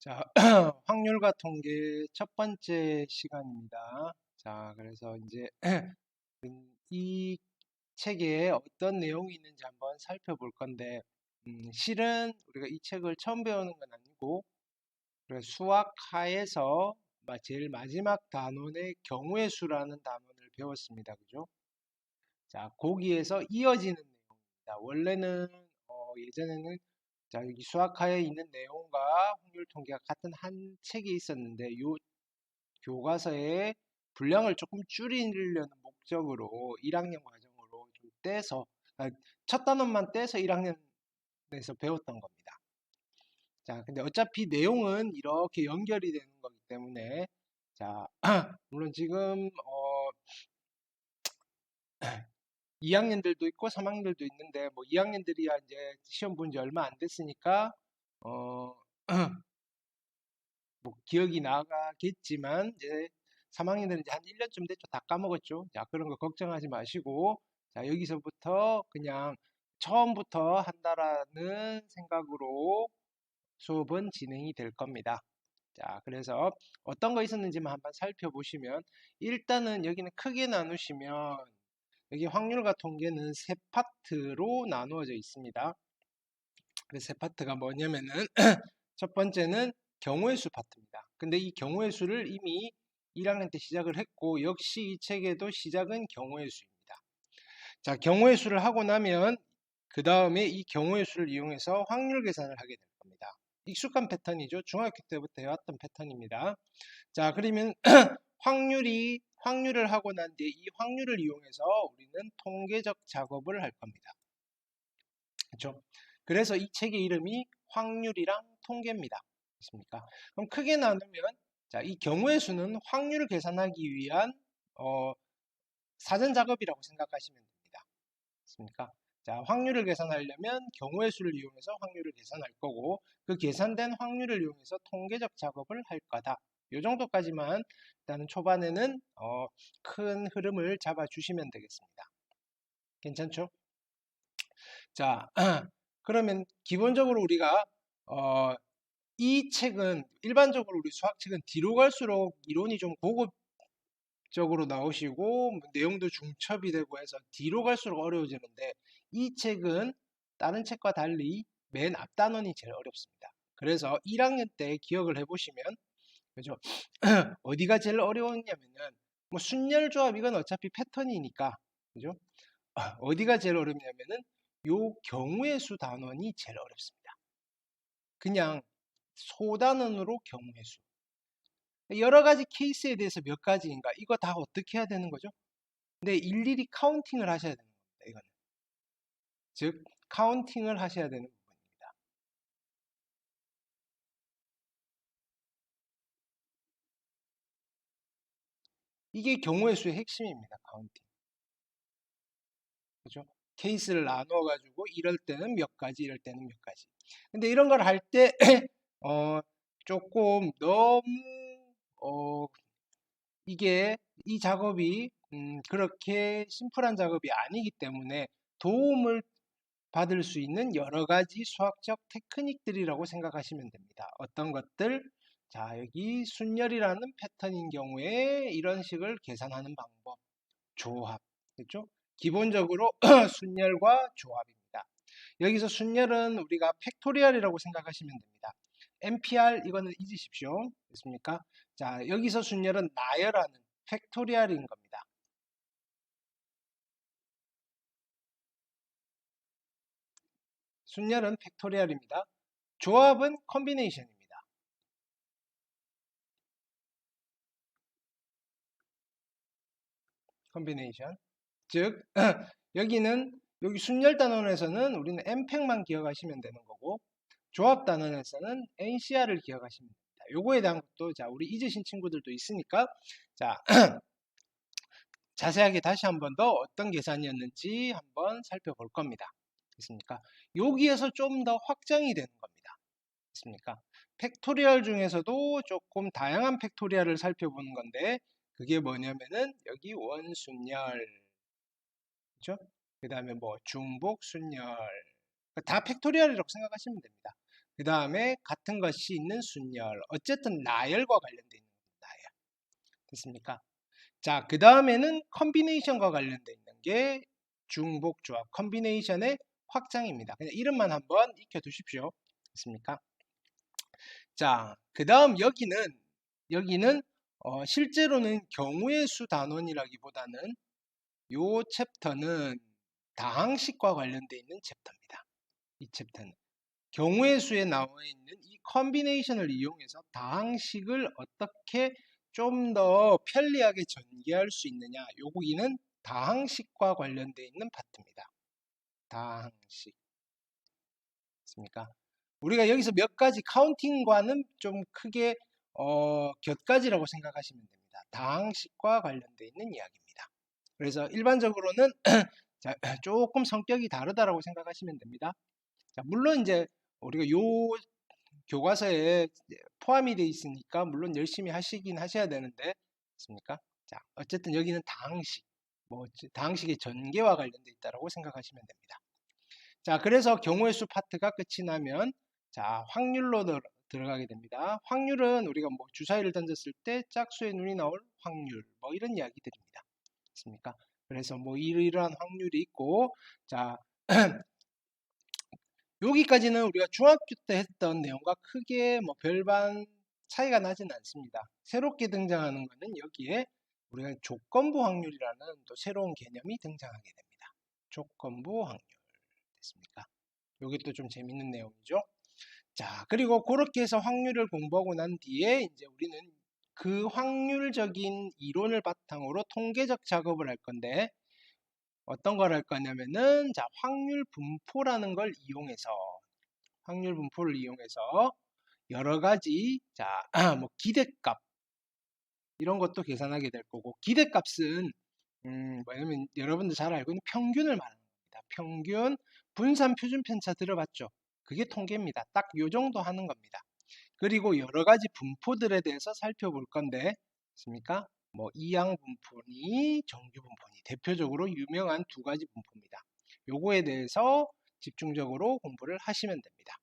자, 확률과 통계 첫 번째 시간입니다. 자, 그래서 이제 이 책에 어떤 내용이 있는지 한번 살펴볼 건데, 실은 우리가 이 책을 처음 배우는 건 아니고, 그래서 수학하에서 제일 마지막 단원의 경우의 수라는 단원을 배웠습니다. 그죠? 자, 거기에서 이어지는 내용입니다. 원래는 예전에는 자, 여기 수학하에 있는 내용과 확률 통계가 같은 한 책이 있었는데 요 교과서의 분량을 조금 줄이려는 목적으로 1학년 과정으로 좀 떼서 첫 단원만 떼서 1학년에서 배웠던 겁니다. 자, 근데 어차피 내용은 이렇게 연결이 되는 거기 때문에 자, 물론 지금 2학년들도 있고 3학년들도 있는데 뭐 2학년들이야 이제 시험 본 지 얼마 안 됐으니까 어 뭐 기억이 나가겠지만 이제 3학년들은 이제 한 1년쯤 됐죠. 다 까먹었죠. 자, 그런 거 걱정하지 마시고 자, 여기서부터 그냥 처음부터 한다라는 생각으로 수업은 진행이 될 겁니다. 자, 그래서 어떤 거 있었는지만 한번 살펴보시면 일단은 여기는 크게 나누시면 여기 확률과 통계는 세 파트로 나누어져 있습니다. 그래서 세 파트가 뭐냐면은 첫 번째는 경우의 수 파트입니다. 근데 이 경우의 수를 이미 1학년 때 시작을 했고 역시 이 책에도 시작은 경우의 수입니다. 자, 경우의 수를 하고 나면 그 다음에 이 경우의 수를 이용해서 확률 계산을 하게 될 겁니다. 익숙한 패턴이죠. 중학교 때부터 해왔던 패턴입니다. 자, 그러면 확률을 하고 난 뒤에 이 확률을 이용해서 우리는 통계적 작업을 할 겁니다. 그렇죠? 그래서 이 책의 이름이 확률이랑 통계입니다. 맞습니까? 그럼 크게 나누면 자, 이 경우의 수는 확률을 계산하기 위한 사전 작업이라고 생각하시면 됩니다. 맞습니까? 자, 확률을 계산하려면 경우의 수를 이용해서 확률을 계산할 거고 그 계산된 확률을 이용해서 통계적 작업을 할 거다. 이 정도까지만 일단은 초반에는 큰 흐름을 잡아 주시면 되겠습니다. 괜찮죠? 자, 그러면 기본적으로 우리가 이 책은 일반적으로 우리 수학책은 뒤로 갈수록 이론이 좀 고급적으로 나오시고 뭐 내용도 중첩이 되고 해서 뒤로 갈수록 어려워지는데 이 책은 다른 책과 달리 맨 앞단원이 제일 어렵습니다. 그래서 1학년 때 기억을 해보시면 그죠? 어디가 제일 어려웠냐면은 뭐 순열조합 이건 어차피 패턴이니까 그죠? 어디가 제일 어렵냐면은 요 경우의 수 단원이 제일 어렵습니다. 그냥 소단원으로 경우의 수. 여러 가지 케이스에 대해서 몇 가지인가 이거 다 어떻게 해야 되는 거죠? 근데 일일이 카운팅을 하셔야 되는 겁니다. 이거는. 즉 카운팅을 하셔야 되는 부분입니다. 이게 경우의 수의 핵심입니다. 카운팅. 그죠? 케이스를 나누어 가지고 이럴 때는 몇 가지, 이럴 때는 몇 가지. 근데 이런 걸 할 때 조금 너무 이게 이 작업이 그렇게 심플한 작업이 아니기 때문에 도움을 받을 수 있는 여러 가지 수학적 테크닉들이라고 생각하시면 됩니다. 어떤 것들? 자, 여기 순열이라는 패턴인 경우에 이런 식을 계산하는 방법, 조합, 그렇죠? 기본적으로 순열과 조합입니다. 여기서 순열은 우리가 팩토리얼이라고 생각하시면 됩니다. NPR 이거는 잊으십시오. 됐습니까? 자, 여기서 순열은 나열하는 팩토리얼인 겁니다. 순열은 팩토리얼입니다. 조합은 컨비네이션입니다. 컨비네이션. 즉 여기는 여기 순열 단원에서는 우리는 n팩만 기억하시면 되는 거고 조합 단원에서는 NCR을 기억하시면 됩니다. 요거에 대한 것도 자 우리 잊으신 친구들도 있으니까 자 자세하게 다시 한 번 더 어떤 계산이었는지 한번 살펴볼 겁니다. 됐습니까? 여기에서 좀 더 확장이 되는 겁니다. 됐습니까? 팩토리얼 중에서도 조금 다양한 팩토리얼을 살펴보는 건데 그게 뭐냐면은 여기 원순열 그렇죠? 그 다음에 뭐 중복 순열 다 팩토리얼이라고 생각하시면 됩니다. 그 다음에 같은 것이 있는 순열. 어쨌든 나열과 관련되어 있는 겁니다. 나열. 됐습니까? 자, 그 다음에는 컨비네이션과 관련되어 있는 게 중복조합, 컨비네이션의 확장입니다. 그냥 이름만 한번 익혀두십시오. 됐습니까? 자, 그 다음 여기는 실제로는 경우의 수 단원이라기보다는 요 챕터는 다항식과 관련되어 있는 챕터입니다. 이 챕터는 경우의 수에 나와 있는 이 컨비네이션을 이용해서 다항식을 어떻게 좀 더 편리하게 전개할 수 있느냐, 요기는 다항식과 관련되어 있는 파트입니다. 다항식. 있습니까? 우리가 여기서 몇 가지 카운팅과는 좀 크게 곁가지라고 생각하시면 됩니다. 다항식과 관련되어 있는 이야기입니다. 그래서 일반적으로는 자, 조금 성격이 다르다라고 생각하시면 됩니다. 자, 물론 이제 우리가 요 교과서에 포함이 되어 있으니까 물론 열심히 하시긴 하셔야 되는데, 있습니까? 자, 어쨌든 여기는 다항식, 다항식의 전개와 관련되어 있다고 생각하시면 됩니다. 자, 그래서 경우의 수 파트가 끝이 나면 자, 확률로 들어가게 됩니다. 확률은 우리가 뭐 주사위를 던졌을 때 짝수의 눈이 나올 확률, 뭐 이런 이야기들입니다. 있습니까? 그래서 뭐 이러한 확률이 있고, 자, 여기까지는 우리가 중학교 때 했던 내용과 크게 뭐 별반 차이가 나지는 않습니다. 새롭게 등장하는 것은 여기에 우리가 조건부 확률이라는 또 새로운 개념이 등장하게 됩니다. 조건부 확률. 됐습니까? 이게 좀 재밌는 내용이죠. 자, 그리고 그렇게 해서 확률을 공부하고 난 뒤에 이제 우리는 그 확률적인 이론을 바탕으로 통계적 작업을 할 건데 어떤 걸 할 거냐면은 자, 확률 분포라는 걸 이용해서 확률 분포를 이용해서 여러 가지 자, 뭐 기대값 이런 것도 계산하게 될 거고 기대값은 뭐냐면 여러분들 잘 알고 있는 평균을 말하는 겁니다. 평균, 분산, 표준 편차 들어봤죠? 그게 통계입니다. 딱 요 정도 하는 겁니다. 그리고 여러 가지 분포들에 대해서 살펴볼 건데, 있습니까? 뭐 이항 분포니 정규 분포니 대표적으로 유명한 두 가지 분포입니다. 요거에 대해서 집중적으로 공부를 하시면 됩니다.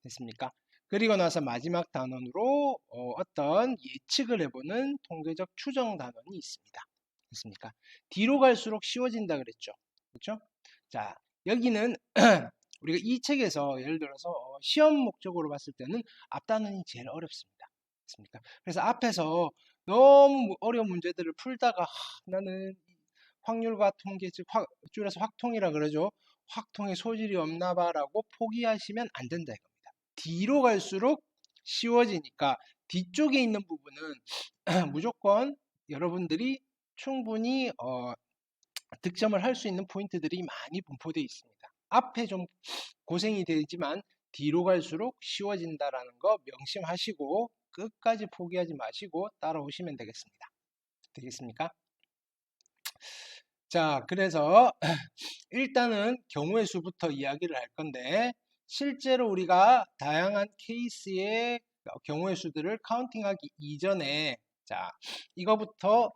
됐습니까? 그리고 나서 마지막 단원으로 어떤 예측을 해보는 통계적 추정 단원이 있습니다. 됐습니까? 뒤로 갈수록 쉬워진다 그랬죠. 그렇죠? 자, 여기는 우리가 이 책에서 예를 들어서 시험 목적으로 봤을 때는 앞단원이 제일 어렵습니다. 됐습니까? 그래서 앞에서 너무 어려운 문제들을 풀다가 나는 확률과 통계, 즉 줄여서 확통이라 그러죠. 확통의 소질이 없나 봐라고 포기하시면 안 된다 이겁니다. 뒤로 갈수록 쉬워지니까 뒤쪽에 있는 부분은 무조건 여러분들이 충분히 득점을 할 수 있는 포인트들이 많이 분포되어 있습니다. 앞에 좀 고생이 되지만 뒤로 갈수록 쉬워진다라는 거 명심하시고 끝까지 포기하지 마시고 따라오시면 되겠습니다. 되겠습니까? 자, 그래서 일단은 경우의 수부터 이야기를 할 건데 실제로 우리가 다양한 케이스의 경우의 수들을 카운팅하기 이전에 자, 이거부터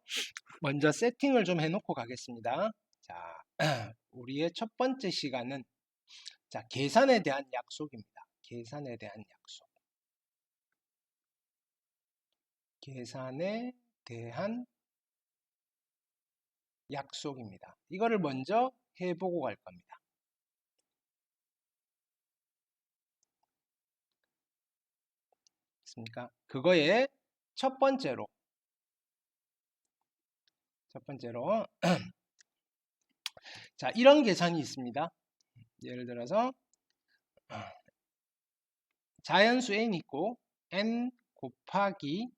먼저 세팅을 좀 해놓고 가겠습니다. 자, 우리의 첫 번째 시간은 자, 계산에 대한 약속입니다. 계산에 대한 약속. 계산에 대한 약속입니다. 이거를 먼저 해보고 갈 겁니다. 됐습니까? 그거에 첫 번째로 자, 이런 계산이 있습니다. 예를 들어서 자연수 n 있고 n 곱하기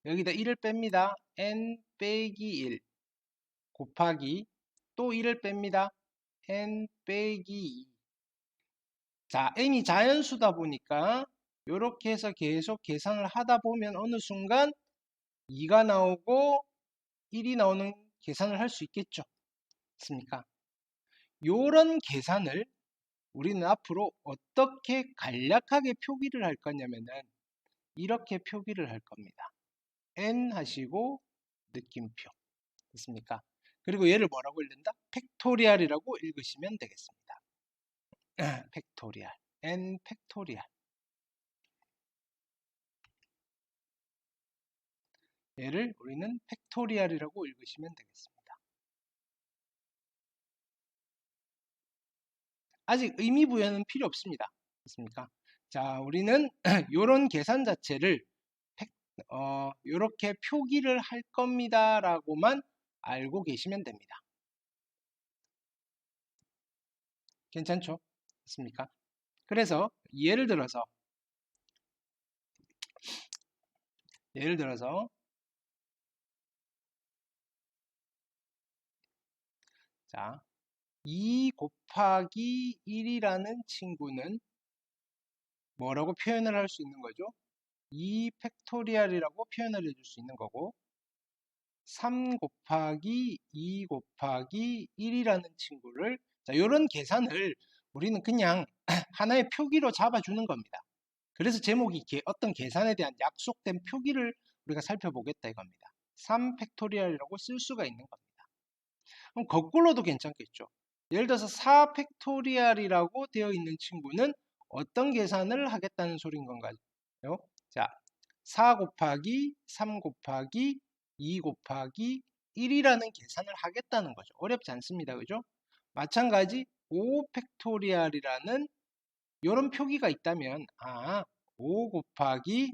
여기다 1을 뺍니다. n 빼기 1 곱하기 또 1을 뺍니다. n 빼기 2 자, n이 자연수다 보니까 이렇게 해서 계속 계산을 하다 보면 어느 순간 2가 나오고 1이 나오는 계산을 할 수 있겠죠. 맞습니까? 이런 계산을 우리는 앞으로 어떻게 간략하게 표기를 할 거냐면은 이렇게 표기를 할 겁니다. n 하시고 느낌표. 됐습니까? 그리고 얘를 뭐라고 읽는다? 팩토리얼이라고 읽으시면 되겠습니다. 팩토리얼. n 팩토리얼. 얘를 우리는 팩토리얼이라고 읽으시면 되겠습니다. 아직 의미 부여는 필요 없습니다. 됐습니까? 자, 우리는 이런 계산 자체를 이렇게 표기를 할 겁니다 라고만 알고 계시면 됩니다. 괜찮죠? 됐습니까? 그래서 예를 들어서 자, 2 곱하기 1이라는 친구는 뭐라고 표현을 할 수 있는 거죠? 2 팩토리얼이라고 표현을 해줄 수 있는 거고 3 곱하기 2 곱하기 1이라는 친구를 자, 이런 계산을 우리는 그냥 하나의 표기로 잡아주는 겁니다. 그래서 제목이 어떤 계산에 대한 약속된 표기를 우리가 살펴보겠다 이겁니다. 3 팩토리얼이라고 쓸 수가 있는 겁니다. 그럼 거꾸로도 괜찮겠죠. 예를 들어서 4 팩토리얼이라고 되어 있는 친구는 어떤 계산을 하겠다는 소린 건가요? 자, 4 곱하기 3 곱하기 2 곱하기 1이라는 계산을 하겠다는 거죠. 어렵지 않습니다. 그죠? 마찬가지 5 팩토리얼이라는 이런 표기가 있다면 5 곱하기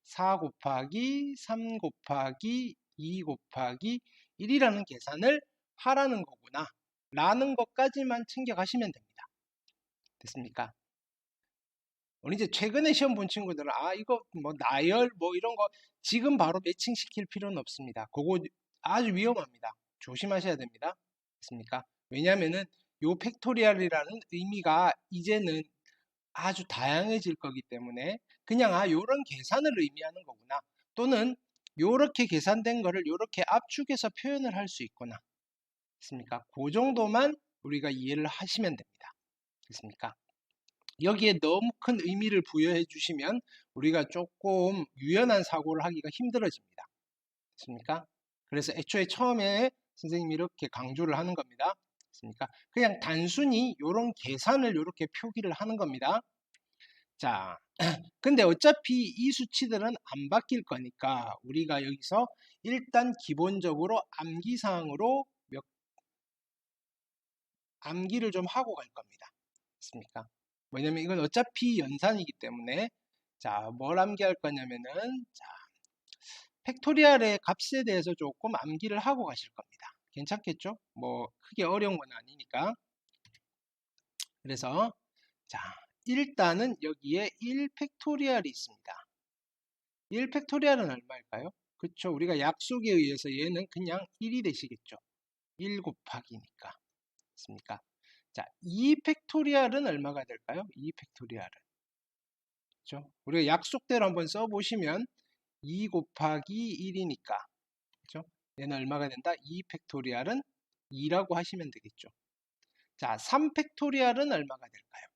4 곱하기 3 곱하기 2 곱하기 1이라는 계산을 하라는 거구나 라는 것까지만 챙겨가시면 됩니다. 됐습니까? 우리 이제 최근에 시험 본 친구들은 이거 뭐 나열 뭐 이런 거 지금 바로 매칭 시킬 필요는 없습니다. 그거 아주 위험합니다. 조심하셔야 됩니다. 됐습니까? 왜냐면은 요 팩토리얼이라는 의미가 이제는 아주 다양해질 거기 때문에 그냥 요런 계산을 의미하는 거구나 또는 요렇게 계산된 거를 요렇게 압축해서 표현을 할 수 있구나 됐습니까? 그 정도만 우리가 이해를 하시면 됩니다. 됐습니까? 여기에 너무 큰 의미를 부여해 주시면 우리가 조금 유연한 사고를 하기가 힘들어집니다. 됐습니까? 그래서 애초에 처음에 선생님이 이렇게 강조를 하는 겁니다. 됐습니까? 그냥 단순히 이런 계산을 이렇게 표기를 하는 겁니다. 자, 근데 어차피 이 수치들은 안 바뀔 거니까 우리가 여기서 일단 기본적으로 암기사항으로 암기를 좀 하고 갈 겁니다. 됐습니까? 왜냐면 이건 어차피 연산이기 때문에 자, 뭘 암기할 거냐면은 자, 팩토리얼의 값에 대해서 조금 암기를 하고 가실 겁니다. 괜찮겠죠? 뭐 크게 어려운 건 아니니까. 그래서 자, 일단은 여기에 1 팩토리얼이 있습니다. 1 팩토리얼은 얼마일까요? 그쵸? 우리가 약속에 의해서 얘는 그냥 1이 되시겠죠? 1 곱하기니까. 맞습니까? 자, 2 팩토리얼은 얼마가 될까요? 2 팩토리얼은. 그렇죠? 우리가 약속대로 한번 써보시면 2 곱하기 1이니까. 그렇죠? 얘는 얼마가 된다? 2 팩토리얼은 2라고 하시면 되겠죠. 자, 3 팩토리얼은 얼마가 될까요?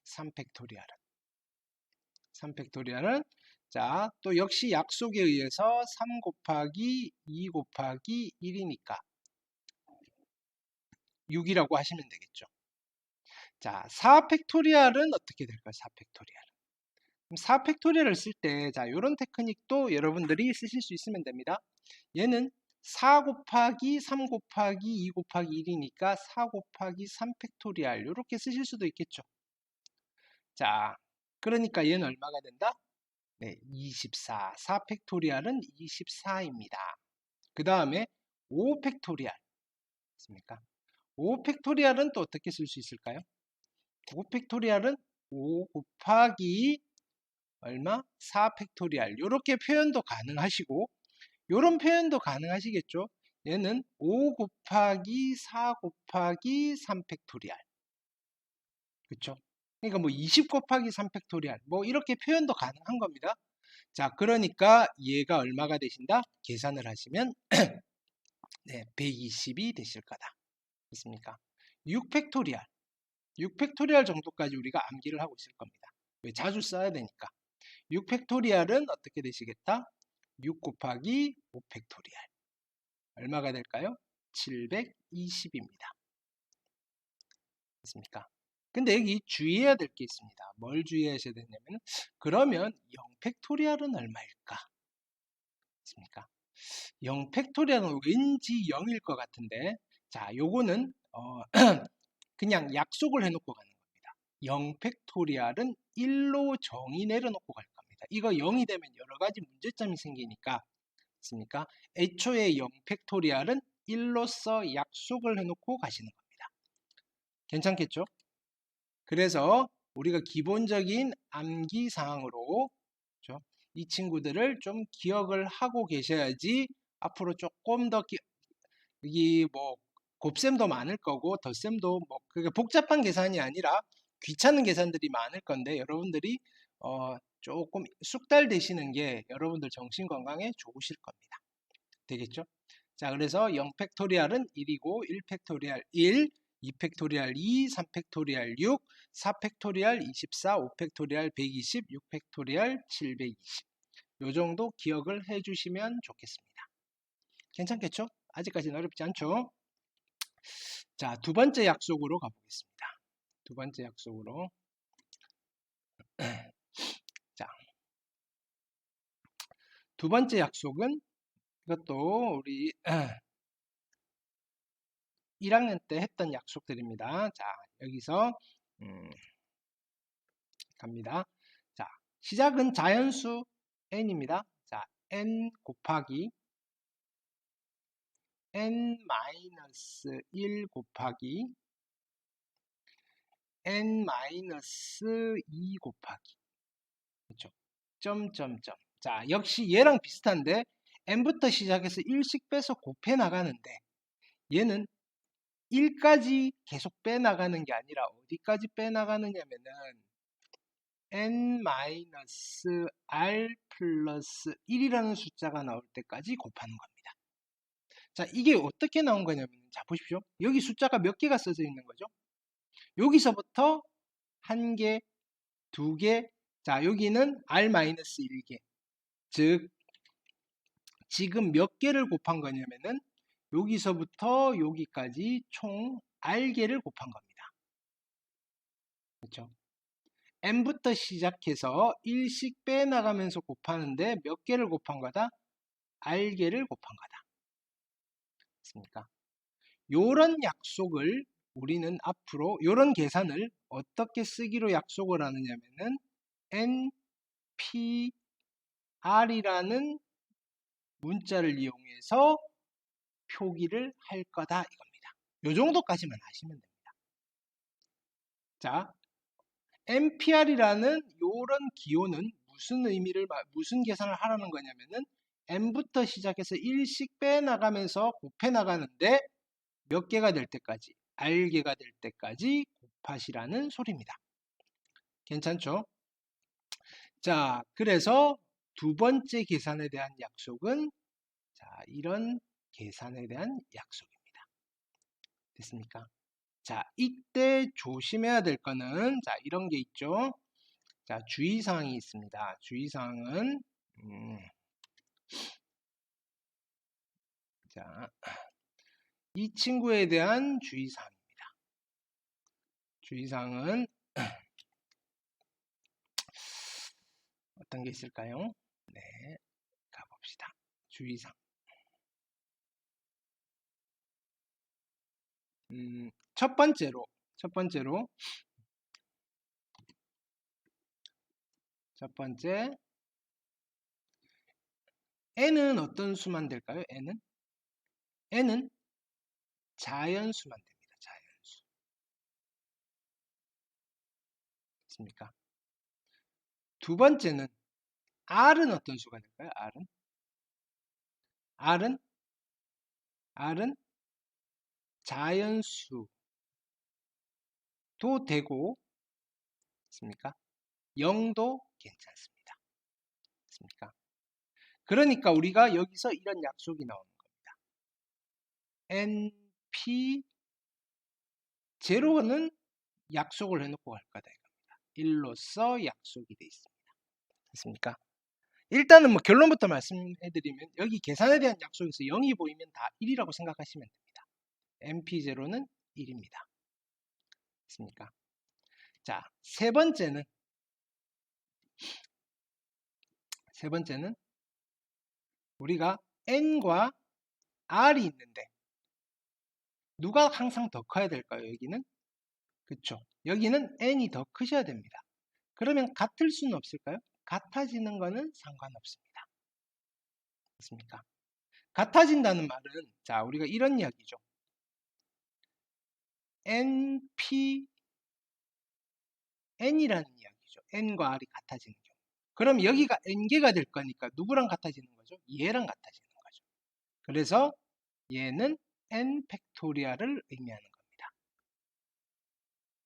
3 팩토리얼은. 3 팩토리얼은 자, 또 역시 약속에 의해서 3 곱하기 2 곱하기 1이니까 6이라고 하시면 되겠죠. 자, 4 팩토리얼은 어떻게 될까요? 4 팩토리얼. 4 팩토리얼을 쓸 때, 자, 요런 테크닉도 여러분들이 쓰실 수 있으면 됩니다. 얘는 4 곱하기 3 곱하기 2 곱하기 1이니까 4 곱하기 3 팩토리얼 요렇게 쓰실 수도 있겠죠. 자, 그러니까 얘는 얼마가 된다? 네, 24. 4 팩토리얼은 24입니다. 그 다음에 5 팩토리얼. 있습니까? 5 팩토리얼은 또 어떻게 쓸 수 있을까요? 5 팩토리얼은 5 곱하기 얼마? 4 팩토리얼. 이렇게 표현도 가능하시고 이런 표현도 가능하시겠죠? 얘는 5 곱하기 4 곱하기 3 팩토리얼. 그렇죠? 그러니까 뭐 20 곱하기 3 팩토리얼. 뭐 이렇게 표현도 가능한 겁니다. 자, 그러니까 얘가 얼마가 되신다? 계산을 하시면 네, 120이 되실 거다. 있습니까? 6 팩토리얼. 6 팩토리얼 정도까지 우리가 암기를 하고 있을 겁니다. 왜 자주 써야 되니까. 6 팩토리얼은 어떻게 되시겠다? 6 곱하기 5 팩토리얼. 얼마가 될까요? 720입니다. 됐습니까? 근데 여기 주의해야 될 게 있습니다. 뭘 주의하셔야 되냐면 그러면 0 팩토리얼은 얼마일까? 됐습니까? 0 팩토리얼은 왠지 0일 것 같은데, 자, 요거는 그냥 약속을 해놓고 가는 겁니다. 0 팩토리얼은 1로 정의 내려놓고 갈 겁니다. 이거 0이 되면 여러 가지 문제점이 생기니까, 있습니까? 애초에 0 팩토리얼은 1로서 약속을 해놓고 가시는 겁니다. 괜찮겠죠? 그래서 우리가 기본적인 암기 사항으로, 그렇죠? 이 친구들을 좀 기억을 하고 계셔야지 앞으로 조금 더 여기 뭐 곱셈도 많을 거고 덧셈도 뭐 그게 복잡한 계산이 아니라 귀찮은 계산들이 많을 건데, 여러분들이 조금 숙달되시는 게 여러분들 정신 건강에 좋으실 겁니다. 되겠죠? 자, 그래서 0 팩토리얼은 1이고 1 팩토리얼 1, 2 팩토리얼 2, 3 팩토리얼 6, 4 팩토리얼 24, 5 팩토리얼 120, 6 팩토리얼 720. 요 정도 기억을 해 주시면 좋겠습니다. 괜찮겠죠? 아직까지는 어렵지 않죠? 자, 두 번째 약속으로 가보겠습니다. 두 번째 약속으로. 자, 두 번째 약속은 이것도 우리 1학년 때 했던 약속들입니다. 자, 여기서 갑니다. 자, 시작은 자연수 n입니다. 자, n 곱하기 n-1 곱하기 n-2 곱하기, 그렇죠? 점점점. 자, 역시 얘랑 비슷한데 n부터 시작해서 1씩 빼서 곱해 나가는데, 얘는 1까지 계속 빼 나가는 게 아니라 어디까지 빼 나가느냐면은 n-r 플러스 1이라는 숫자가 나올 때까지 곱하는 겁니다. 자, 이게 어떻게 나온 거냐면, 자, 보십시오. 여기 숫자가 몇 개가 써져 있는 거죠? 여기서부터 한 개, 두 개, 자, 여기는 r-1개. 즉, 지금 몇 개를 곱한 거냐면은 여기서부터 여기까지 총 r개를 곱한 겁니다. 그렇죠? n부터 시작해서 1씩 빼나가면서 곱하는데 몇 개를 곱한 거다? r개를 곱한 거다. 맞습니까? 요런 약속을 우리는 앞으로 요런 계산을 어떻게 쓰기로 약속을 하느냐면은 npr이라는 문자를 이용해서 표기를 할 거다 이겁니다. 요 정도까지만 하시면 됩니다. 자, npr이라는 요런 기호는 무슨 계산을 하라는 거냐면은 n부터 시작해서 1씩 빼나가면서 곱해 나가는데 몇 개가 될 때까지, r개가 될 때까지 곱하시라는 소리입니다. 괜찮죠? 자, 그래서 두 번째 계산에 대한 약속은, 자, 이런 계산에 대한 약속입니다. 됐습니까? 자, 이때 조심해야 될 거는, 자, 이런 게 있죠. 자, 주의사항이 있습니다. 주의사항은, 자, 이 친구에 대한 주의사항입니다. 주의사항은 어떤 게 있을까요? 네, 가봅시다. 주의사항. 첫 번째로, 첫 번째, n은 어떤 수만 될까요? n은 자연수만 됩니다. 자연수. 됐습니까? 두 번째는 r은 어떤 수가 될까요? r은 자연수도 되고, 있습니까? 0도 괜찮습니다. 있습니까? 그러니까 우리가 여기서 이런 약속이 나오는 겁니다. np 제로는 약속을 해놓고 갈 거다 이겁니다. 1로서 약속이 되어 있습니다. 됐습니까? 일단은 뭐 결론부터 말씀해드리면 여기 계산에 대한 약속에서 0이 보이면 다 1이라고 생각하시면 됩니다. np0는 1입니다. 됐습니까? 자, 세 번째는 우리가 n과 r이 있는데 누가 항상 더 커야 될까요? 여기는? 그쵸? 여기는 n이 더 크셔야 됩니다. 그러면 같을 수는 없을까요? 같아지는 거는 상관없습니다. 맞습니까? 같아진다는 말은 자 우리가 이런 이야기죠. np n이라는 이야기죠. n과 r이 같아지는 경우. 그럼 여기가 n개가 될 거니까 누구랑 같아지는 거죠? 얘랑 같아지는 거죠. 그래서 얘는 n 팩토리얼을 의미하는 겁니다.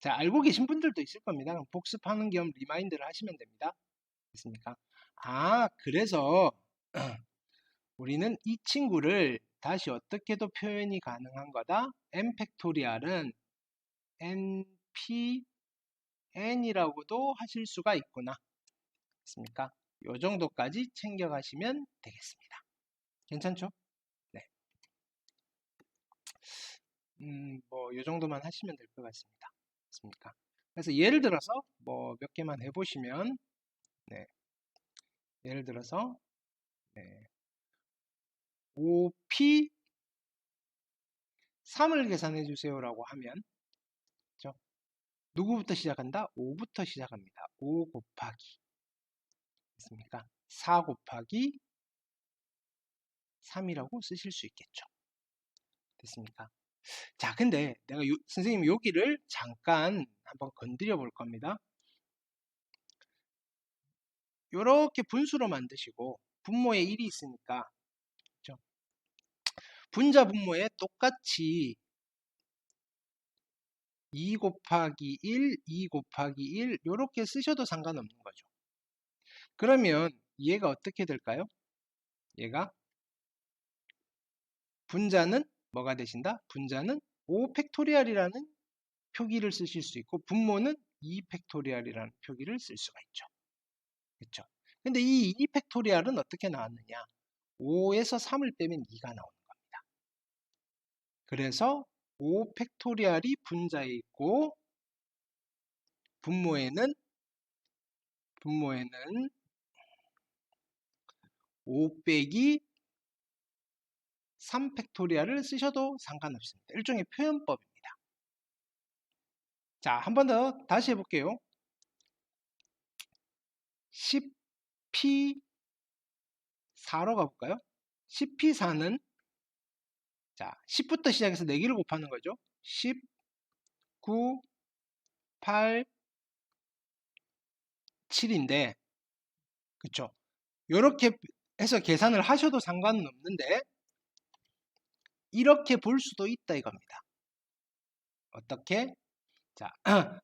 자, 알고 계신 분들도 있을 겁니다. 복습하는 겸 리마인드를 하시면 됩니다. 됐습니까? 아, 그래서 우리는 이 친구를 다시 어떻게도 표현이 가능한 거다? n 팩토리얼은 np n이라고도 하실 수가 있구나. 됐습니까? 요 정도까지 챙겨가시면 되겠습니다. 괜찮죠? 네. 뭐, 요 정도만 하시면 될 것 같습니다. 됐습니까? 그래서 예를 들어서 뭐 몇 개만 해보시면, 네. 예를 들어서, 네. 5p 3을 계산해 주세요라고 하면, 그렇죠? 누구부터 시작한다? 5부터 시작합니다. 5 곱하기, 됐습니까? 4 곱하기 3이라고 쓰실 수 있겠죠. 됐습니까? 자, 근데 내가 선생님 여기를 잠깐 한번 건드려 볼 겁니다. 이렇게 분수로 만드시고 분모에 1이 있으니까 그렇죠? 분자 분모에 똑같이 2 곱하기 1, 2 곱하기 1 이렇게 쓰셔도 상관없는 거죠. 그러면 얘가 어떻게 될까요? 얘가 분자는 뭐가 되신다? 분자는 5 팩토리얼이라는 표기를 쓰실 수 있고 분모는 2 팩토리얼이라는 표기를 쓸 수가 있죠. 그렇죠? 근데 이 2 팩토리얼은 어떻게 나왔느냐? 5에서 3을 빼면 2가 나오는 겁니다. 그래서 5 팩토리얼이 분자에 있고 분모에는 5 빼기 3 팩토리얼을 쓰셔도 상관없습니다. 일종의 표현법입니다. 자, 한 번 더 다시 해볼게요. 10p4로 가볼까요? 10p4는 자, 10부터 시작해서 4개를 곱하는 거죠. 10, 9, 8, 7인데 그쵸? 이렇게 해서 계산을 하셔도 상관은 없는데 이렇게 볼 수도 있다 이겁니다. 어떻게? 자,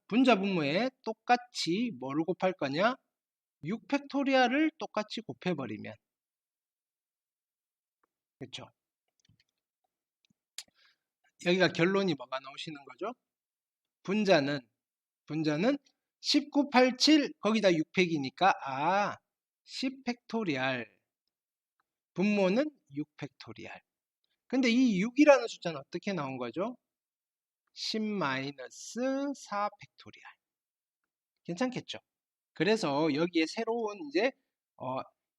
분자 분모에 똑같이 뭐를 곱할 거냐? 6 팩토리얼을 똑같이 곱해버리면 그렇죠? 여기가 결론이 뭐가 나오시는 거죠? 분자는 19, 8, 7 거기다 6 팩이니까 10 팩토리얼 분모는 6 팩토리얼 근데 이 6이라는 숫자는 어떻게 나온 거죠? 10-4 팩토리얼 괜찮겠죠? 그래서 여기에 새로운 이제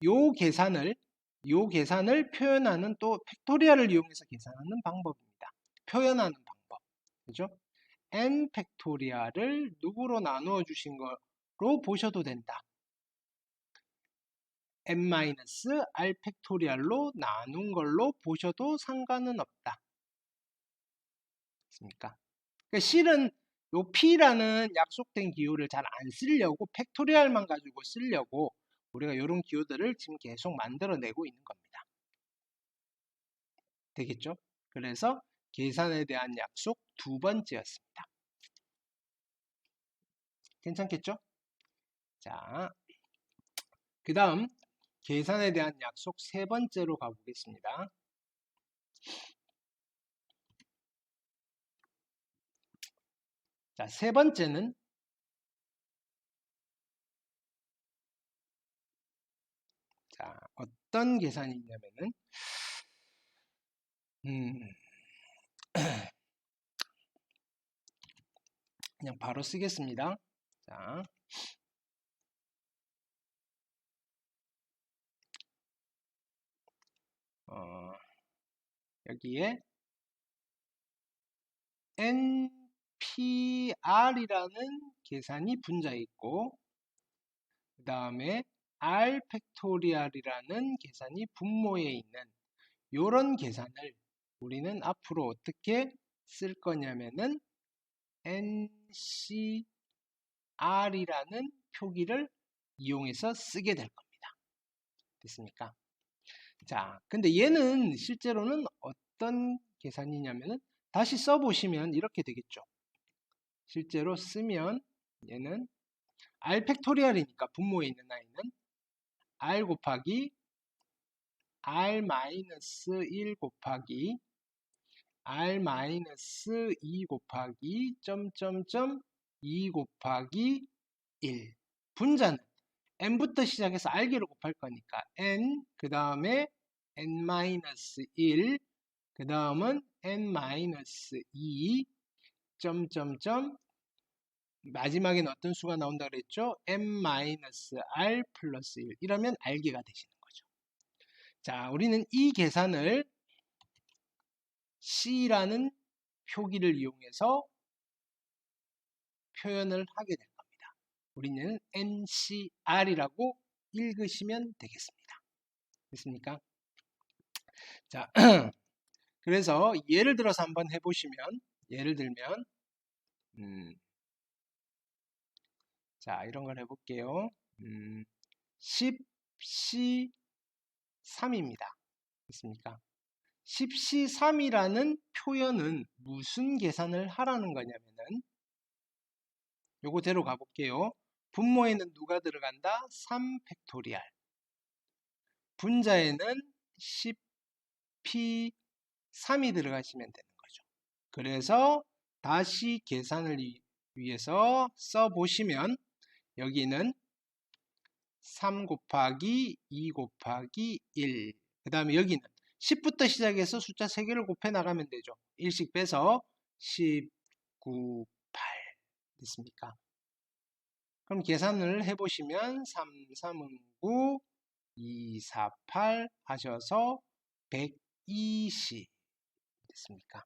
요 계산을 표현하는 또 팩토리얼을 이용해서 계산하는 방법입니다. 표현하는 방법. 그죠? n 팩토리얼을 누구로 나누어 주신 거로 보셔도 된다. n-r 팩토리얼로 나눈 걸로 보셔도 상관은 없다. 맞습니까? 그러니까 실은 요 p라는 약속된 기호를 잘 안 쓰려고 팩토리얼만 가지고 쓰려고 우리가 이런 기호들을 지금 계속 만들어내고 있는 겁니다. 되겠죠? 그래서 계산에 대한 약속 2번째였습니다. 괜찮겠죠? 자, 그 다음 계산에 대한 약속 3번째로 가보겠습니다. 자, 3번째는 자, 어떤 계산이 있냐면은 그냥 바로 쓰겠습니다. 자, 여기에 NPR이라는 계산이 분자에 있고, 그 다음에 R 팩토리얼이라는 계산이 분모에 있는 이런 계산을 우리는 앞으로 어떻게 쓸 거냐면은 NCR이라는 표기를 이용해서 쓰게 될 겁니다. 됐습니까? 자, 근데 얘는 실제로는 어떤 계산이냐면은 다시 써보시면 이렇게 되겠죠. 실제로 쓰면 얘는 R 팩토리얼이니까 분모에 있는 아이는 R 곱하기 R-1 곱하기 R-2 곱하기 점점점 2 곱하기 1. 분자는 n부터 시작해서 r개로 곱할 거니까 n, 그 다음에 n-1, 그 다음은 n-2, 점점점 마지막에는 어떤 수가 나온다 그랬죠? m-r 플러스 1. 이러면 r개가 되시는 거죠. 자, 우리는 이 계산을 C라는 표기를 이용해서 표현을 하게 될 겁니다. 우리는 NCR이라고 읽으시면 되겠습니다. 됐습니까? 자, 그래서 예를 들어서 한번 해보시면, 예를 들면, 자, 이런 걸 해볼게요. 10C3입니다. 됐습니까? 10C3이라는 표현은 무슨 계산을 하라는 거냐면은, 요거대로 가볼게요. 분모에는 누가 들어간다? 3 팩토리얼. 분자에는 10P3이 들어가시면 되는 거죠. 그래서 다시 계산을 위해서 써보시면 여기는 3 곱하기 2 곱하기 1. 그 다음에 여기는 10부터 시작해서 숫자 3개를 곱해 나가면 되죠. 1씩 빼서 10, 9, 8 됐습니까? 그럼 계산을 해보시면 3, 3은 9, 2, 4, 8 하셔서 120 됐습니까?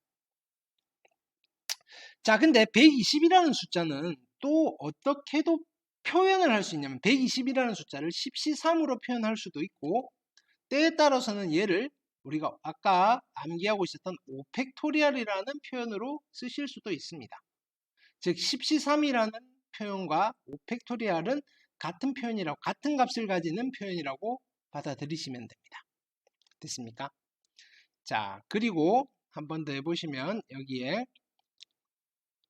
자, 근데 120이라는 숫자는 또 어떻게도 표현을 할 수 있냐면 120이라는 숫자를 10C3으로 표현할 수도 있고 때에 따라서는 얘를 우리가 아까 암기하고 있었던 5팩토리얼이라는 표현으로 쓰실 수도 있습니다. 즉 10C3이라는 표현과 5팩토리얼은 같은 표현이라고, 같은 값을 가지는 표현이라고 받아들이시면 됩니다. 됐습니까? 자, 그리고 한 번 더 해보시면 여기에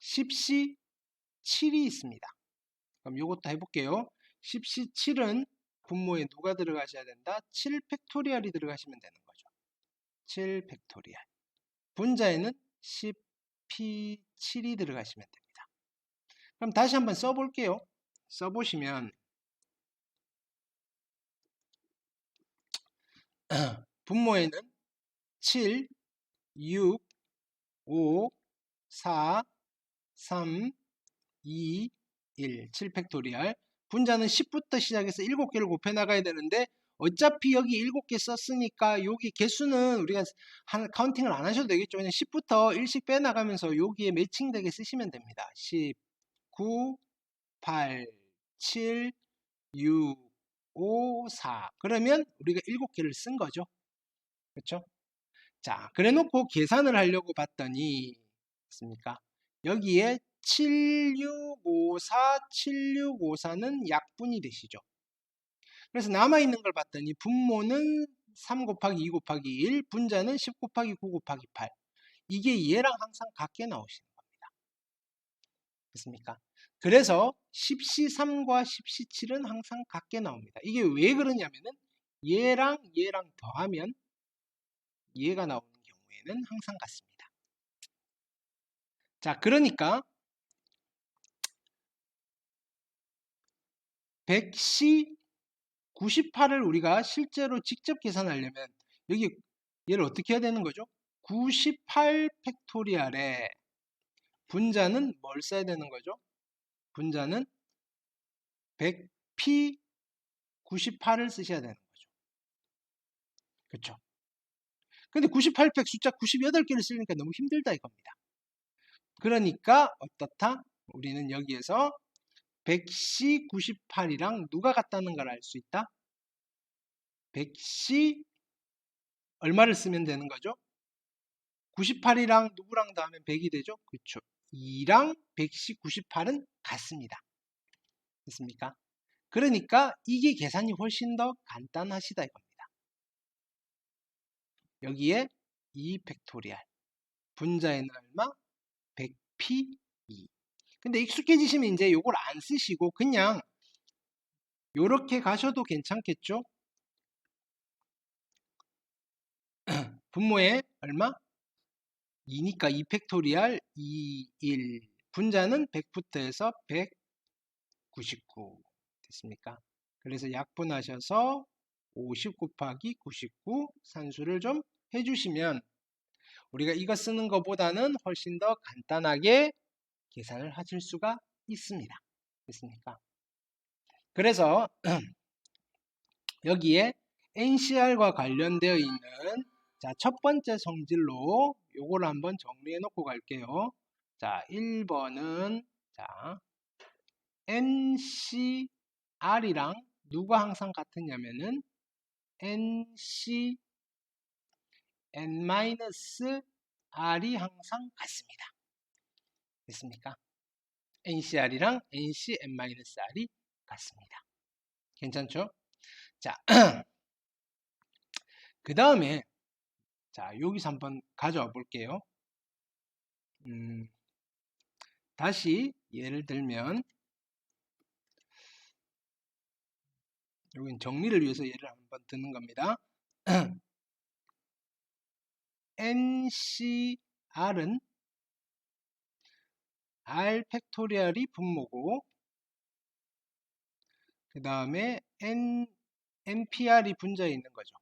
10C7이 있습니다. 그럼 이것도 해볼게요. 10C7은 분모에 누가 들어가셔야 된다? 7팩토리얼이 들어가시면 되는 거죠. 7팩토리얼. 분자에는 10P7이 들어가시면 됩니다. 그럼 다시 한번 써볼게요. 써보시면 분모에는 7, 6, 5, 4, 3, 2, 1, 7팩토리얼. 분자는 10부터 시작해서 7개를 곱해 나가야 되는데 어차피 여기 7개 썼으니까 여기 개수는 우리가 카운팅을 안 하셔도 되겠죠. 그냥 10부터 1씩 빼나가면서 여기에 매칭되게 쓰시면 됩니다. 10, 9, 8, 7, 6, 5, 4. 그러면 우리가 7개를 쓴 거죠. 그렇죠? 자, 그래 놓고 계산을 하려고 봤더니 있습니까? 여기에 7654, 7654는 약분이 되시죠. 그래서 남아있는 걸 봤더니 분모는 3 곱하기 2 곱하기 1, 분자는 10 곱하기 9 곱하기 8. 이게 얘랑 항상 같게 나오시는 겁니다. 됐습니까? 그래서 10C3과 10C7은 항상 같게 나옵니다. 이게 왜 그러냐면은 얘랑 얘랑 더하면 얘가 나오는 경우에는 항상 같습니다. 자, 그러니까 100C 98을 우리가 실제로 직접 계산하려면 여기 얘를 어떻게 해야 되는 거죠? 98 팩토리얼에 분자는 뭘 써야 되는 거죠? 분자는 100P 98을 쓰셔야 되는 거죠. 그렇죠? 근데 98팩 숫자 98개를 쓰니까 너무 힘들다 이겁니다. 그러니까 어떻다? 우리는 여기에서 100시 98이랑 누가 같다는 걸 알 수 있다? 100시 얼마를 쓰면 되는 거죠? 98이랑 누구랑 더하면 100이 되죠? 그렇죠. 2랑 100시 98은 같습니다. 됐습니까? 그러니까 이게 계산이 훨씬 더 간단하시다 이겁니다. 여기에 2 팩토리얼 분자에는 얼마? 100p2. 근데 익숙해지시면 이제 요걸 안 쓰시고 그냥 요렇게 가셔도 괜찮겠죠? 분모에 얼마? 2니까 2 팩토리얼 2, 1. 분자는 100부터 해서 199 됐습니까? 그래서 약분하셔서 50 곱하기 99 산수를 좀 해주시면 우리가 이거 쓰는 것보다는 훨씬 더 간단하게 계산을 하실 수가 있습니다. 됐습니까? 그래서 여기에 NCR과 관련되어 있는 자, 첫 번째 성질로 요거를 한번 정리해 놓고 갈게요. 자, 1번은 자, NCR이랑 누가 항상 같으냐면은 NC N-R이 항상 같습니다. 됐습니까? NCR이랑 NC N-R이 같습니다. 괜찮죠? 자, 그 다음에 자, 여기서 한번 가져와 볼게요. 다시 예를 들면 여긴 정리를 위해서 예를 한번 드는 겁니다. NCR은 R 팩토리얼이 분모고 그 다음에 NPR이 분자에 있는 거죠.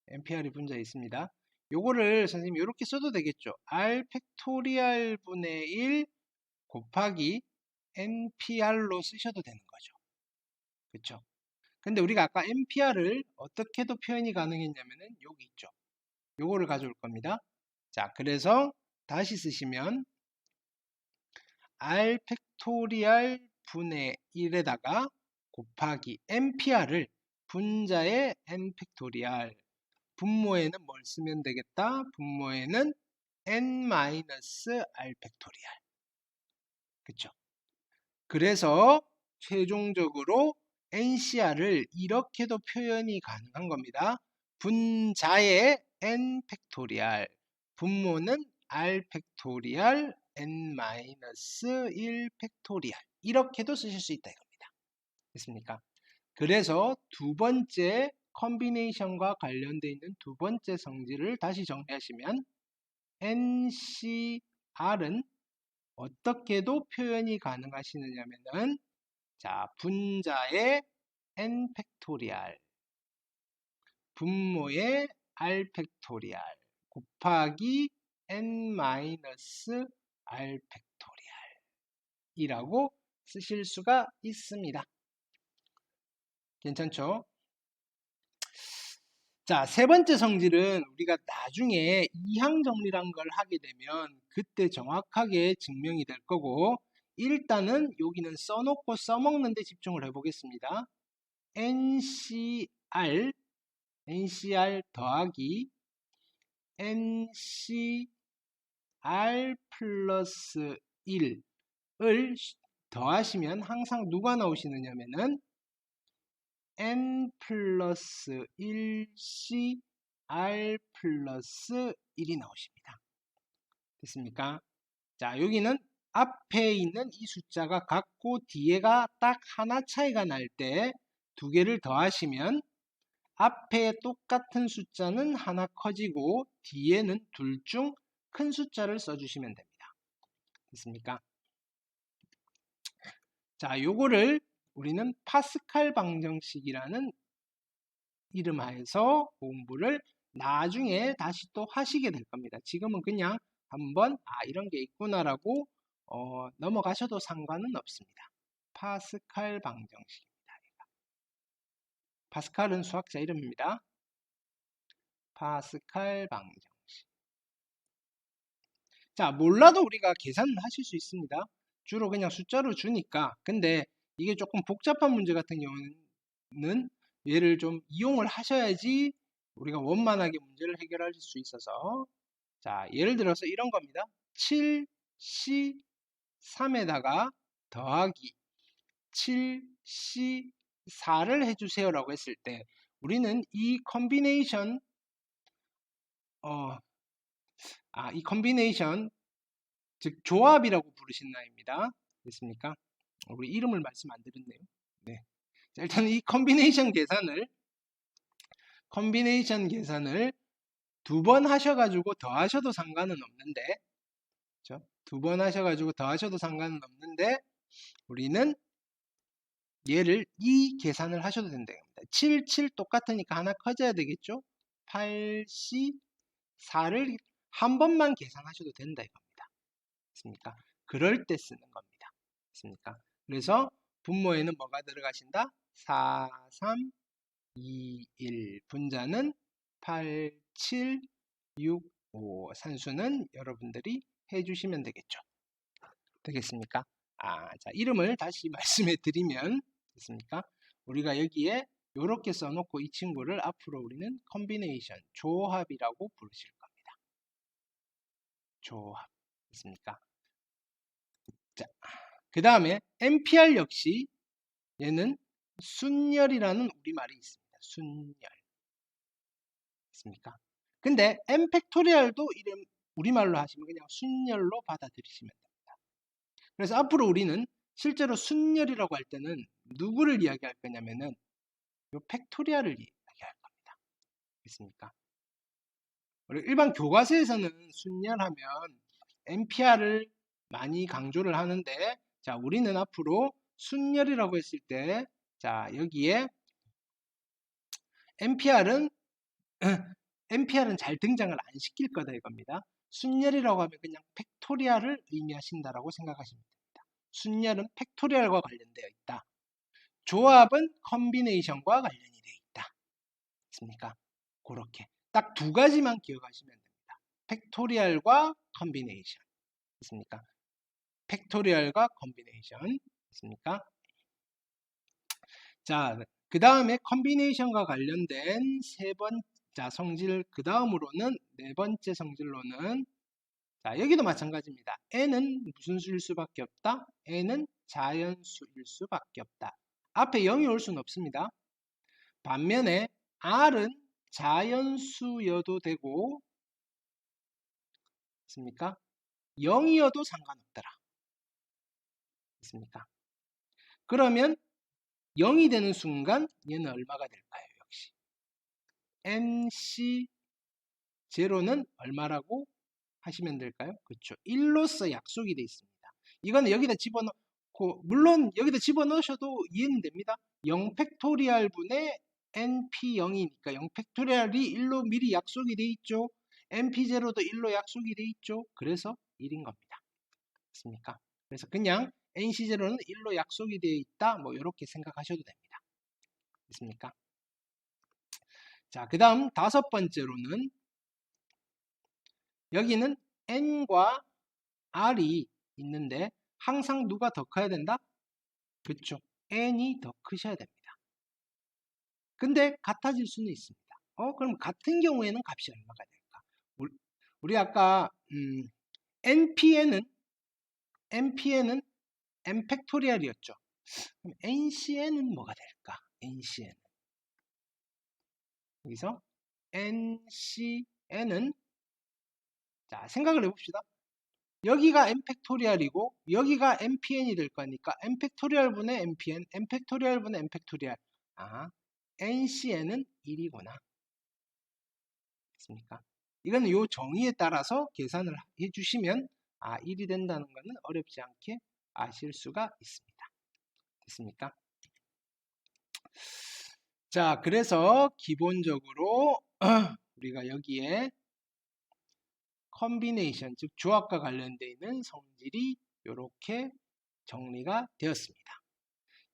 NPR이 분자에 있습니다. 요거를 선생님 이렇게 써도 되겠죠. R 팩토리얼 분의 1 곱하기 NPR로 쓰셔도 되는 거죠. 그렇죠? 근데 우리가 아까 NPR을 어떻게도 표현이 가능했냐면은 여기 있죠. 요거를 가져올 겁니다. 자, 그래서 다시 쓰시면 R 팩토리얼 분의 1에다가 곱하기 NPR을 분자의 N 팩토리얼 분모에는 뭘 쓰면 되겠다? 분모에는 N-R 팩토리얼 그쵸? 그래서 최종적으로 NCR을 이렇게도 표현이 가능한 겁니다. 분자의 N 팩토리얼 분모는 R 팩토리얼 N-1 팩토리얼 이렇게도 쓰실 수 있다 이겁니다. 됐습니까? 그래서 두 번째 컨비네이션과 관련되어 있는 두 번째 성질을 다시 정리하시면 NCR은 어떻게도 표현이 가능하시느냐면은 자, 분자의 N 팩토리얼 분모의 R 팩토리얼 곱하기 N-R 팩토리얼 이라고 쓰실 수가 있습니다. 괜찮죠? 자, 세 번째 성질은 우리가 나중에 이항 정리란 걸 하게 되면 그때 정확하게 증명이 될 거고 일단은 여기는 써놓고 써먹는 데 집중을 해보겠습니다. NCR 더하기 NCR 플러스 1을 더하시면 항상 누가 나오시느냐면은 N 플러스 1C R 플러스 1이 나오십니다. 됐습니까? 자, 여기는 앞에 있는 이 숫자가 같고 뒤에가 딱 하나 차이가 날 때 두 개를 더하시면 앞에 똑같은 숫자는 하나 커지고 뒤에는 둘 중 큰 숫자를 써주시면 됩니다. 됐습니까? 자, 요거를 우리는 파스칼 방정식이라는 이름하에서 공부를 나중에 다시 또 하시게 될 겁니다. 지금은 그냥 한번 이런 게 있구나라고 넘어가셔도 상관은 없습니다. 파스칼 방정식입니다. 파스칼은 수학자 이름입니다. 파스칼 방정식. 자, 몰라도 우리가 계산을 하실 수 있습니다. 주로 그냥 숫자로 주니까. 근데 이게 조금 복잡한 문제 같은 경우는 얘를 좀 이용을 하셔야지 우리가 원만하게 문제를 해결할 수 있어서, 자, 예를 들어서 이런 겁니다. 7C3에다가 더하기 7C4를 해주세요 라고 했을 때 우리는 이 컨비네이션 이 컨비네이션, 즉 조합이라고 부르신 나입니다. 됐습니까? 우리 이름을 말씀 안 드렸네요. 네. 자, 일단 이 컨비네이션 계산을 두 번 하셔가지고 더하셔도 상관은 없는데, 그렇죠? 두 번 하셔가지고 더하셔도 상관은 없는데, 우리는 얘를 이 계산을 하셔도 된다는 겁니다. 7, 7 똑같으니까 하나 커져야 되겠죠? 8C4를 한 번만 계산하셔도 된다 이겁니다. 됐습니까? 그럴 때 쓰는 겁니다. 됐습니까? 그래서 분모에는 뭐가 들어가신다? 4, 3, 2, 1. 분자는 8, 7, 6, 5. 산수는 여러분들이 해주시면 되겠죠. 되겠습니까? 자, 이름을 다시 말씀해 드리면, 됐습니까? 우리가 여기에 이렇게 써놓고 이 친구를 앞으로 우리는 컨비네이션, 조합이라고 부르실 겁니다. 조합. 됐습니까? 자, 그 다음에 MPR 역시 얘는 순열이라는 우리말이 있습니다. 순열. 됐습니까? 근데 M 팩토리얼도 이름 우리말로 하시면 그냥 순열로 받아들이시면 됩니다. 그래서 앞으로 우리는 실제로 순열이라고 할 때는 누구를 이야기할 거냐면은 요 팩토리얼을 이야기할 겁니다. 됐습니까? 우리 일반 교과서에서는 순열하면 MPR을 많이 강조를 하는데, 자, 우리는 앞으로 순열이라고 했을 때, 자, 여기에 MPR은 잘 등장을 안 시킬 거다 이겁니다. 순열이라고 하면 그냥 팩토리얼을 의미하신다라고 생각하시면 됩니다. 순열은 팩토리얼과 관련되어 있다. 조합은 컨비네이션과 관련이 되어 있다. 맞습니까? 그렇게 딱 두 가지만 기억하시면 됩니다. 팩토리얼과 컨비네이션. 됐습니까? 팩토리얼과 컨비네이션. 됐습니까? 자, 그 다음에 컨비네이션과 관련된 자, 성질, 그 다음으로는 네 번째 성질로는, 자, 여기도 마찬가지입니다. n은 무슨 수일 수밖에 없다? n은 자연수일 수밖에 없다. 앞에 0이 올 수는 없습니다. 반면에 r은 자연수여도 되고, 있습니까? 0이어도 상관없더라. 있습니까? 그러면 0이 되는 순간 얘는 얼마가 될까요? 역시 MC0는 얼마라고 하시면 될까요? 그렇죠. 1로서 약속이 되어 있습니다. 이거는 여기다 집어넣고, 물론 여기다 집어넣으셔도 이해는 됩니다. 0 팩토리얼 분의 NP0이니까 0 팩토리얼이 1로 미리 약속이 되어 있죠. NP0도 1로 약속이 되어 있죠. 그래서 1인 겁니다. 맞습니까? 그래서 그냥 NC0는 1로 약속이 되어 있다. 뭐 이렇게 생각하셔도 됩니다. 됐습니까? 자, 그 다음 다섯 번째로는 여기는 N과 R이 있는데 항상 누가 더 커야 된다? 그렇죠. N이 더 크셔야 됩니다. 근데 같아질 수는 있습니다. 그럼 같은 경우에는 값이 얼마가 될까? 우리 아까 NPN은 N 팩토리얼이었죠. 그럼 NCN은 뭐가 될까? NCN. 여기서 NCN은, 자, 생각을 해봅시다. 여기가 n 팩토리얼이고 여기가 npn이 될 거니까 n 팩토리얼 분의 npn, n 팩토리얼 분의 n 팩토리얼. ncn은 1이구나. 됐습니까? 이거는 요 정의에 따라서 계산을 해주시면 1이 된다는 것은 어렵지 않게 아실 수가 있습니다. 됐습니까? 자, 그래서 기본적으로 우리가 여기에 컨비네이션, 즉 조합과 관련되어 있는 성질이 이렇게 정리가 되었습니다.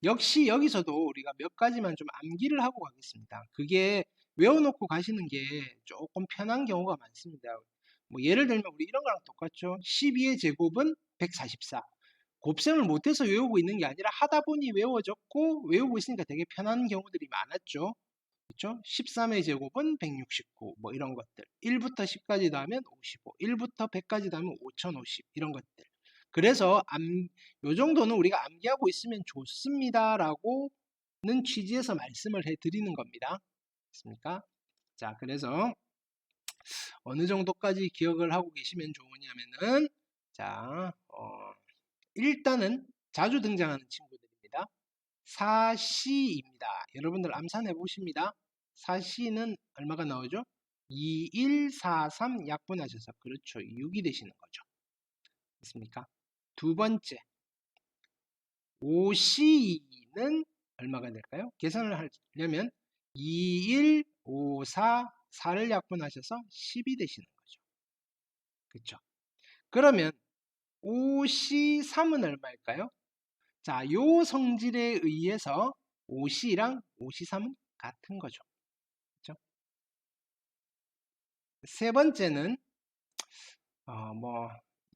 역시 여기서도 우리가 몇 가지만 좀 암기를 하고 가겠습니다. 그게 외워놓고 가시는 게 조금 편한 경우가 많습니다. 뭐 예를 들면 우리 이런 거랑 똑같죠. 12의 제곱은 144. 곱셈을 못해서 외우고 있는 게 아니라 하다 보니 외워졌고 외우고 있으니까 되게 편한 경우들이 많았죠. 그렇죠? 13의 제곱은 169. 뭐 이런 것들. 1부터 10까지 더하면 55. 1부터 100까지 더하면 5050. 이런 것들. 그래서 요 정도는 우리가 암기하고 있으면 좋습니다라고는 취지에서 말씀을 해드리는 겁니다. 됐습니까? 자, 그래서 어느 정도까지 기억을 하고 계시면 좋으냐면은 자, 일단은 자주 등장하는 친구들입니다. 4C입니다. 여러분들 암산해 보십니다. 4C는 얼마가 나오죠? 2143 약분하셔서 그렇죠. 6이 되시는 거죠. 됐습니까? 두 번째 5C는 얼마가 될까요? 계산을 하려면 2154 4를 약분하셔서 10이 되시는 거죠. 그렇죠? 그러면 5C3은 얼마일까요? 자, 요 성질에 의해서 5C랑 5C3은 같은 거죠. 그렇죠? 세 번째는 뭐